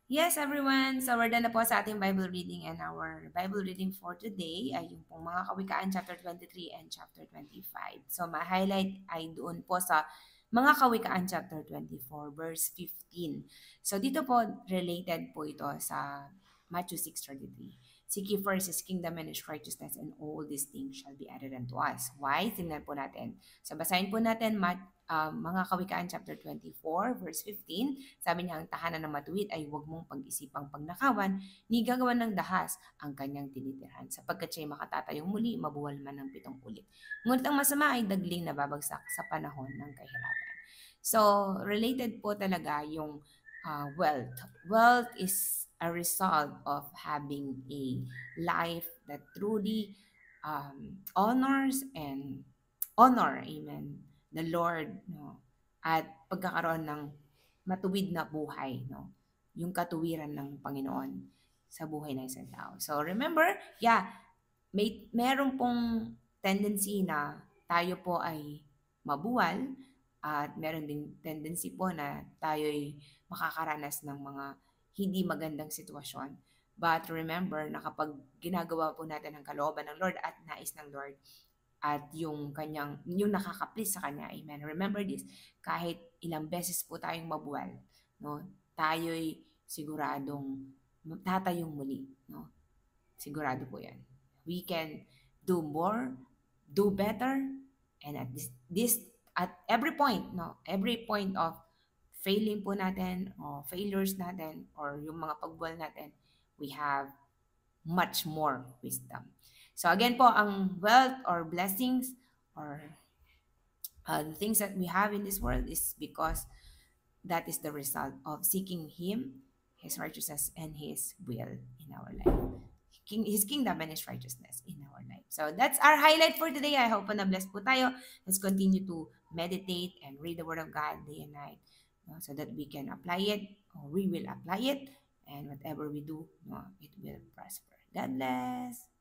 Yes, everyone. So, we're done na po sa ating Bible reading, and our Bible reading for today ay yung pong mga Kawikaan chapter 23 and chapter 25. So, ma-highlight ay doon po sa mga Kawikaan chapter 24 verse 15. So, dito po related po ito sa Matthew 6:33. Seek ye first his kingdom and his righteousness, and all these things shall be added unto us. Why? Tingnan po natin. So, basahin po natin mga Kawikaan chapter 24 verse 15. Sabi niya, ang tahanan ng matuwid ay huwag mong pag-isipang pagnakawan, ni gagawan ng dahas ang kanyang tinitirhan. Sapagkat siya'y makatatayong muli, mabuwal man ng 7 ulit. Ngunit ang masama ay dagling nababagsak sa panahon ng kahirapan. So, related po talaga yung wealth. Wealth is a result of having a life that truly honors and honor, amen, the Lord, no? At pagkakaroon ng matuwid na buhay, no? Yung katuwiran ng Panginoon sa buhay ng isang tao. So remember, yeah, meron pong tendency na tayo po ay mabuwal at meron ding tendency po na tayo ay makakaranas ng mga hindi magandang sitwasyon. But remember na kapag ginagawa po natin ang kalooban ng Lord at nais ng Lord, at yung nakaka-please sa kanya, amen. Remember this, kahit ilang beses po tayong mabuwal, no, tayo'y siguradong tatayong muli, no? Sigurado po 'yan. We can do more, do better, and at this at every point, no, every point of failing po natin o failures natin or yung mga pagbuwal natin, we have much more wisdom. So again po, ang wealth or blessings or the things that we have in this world is because that is the result of seeking Him, His righteousness, and His will in our life. His kingdom and His righteousness in our life. So that's our highlight for today. I hope na blessed po tayo. Let's continue to meditate and read the Word of God day and night, no, so that we can apply it, or we will apply it, and whatever we do, no, it will prosper. God bless.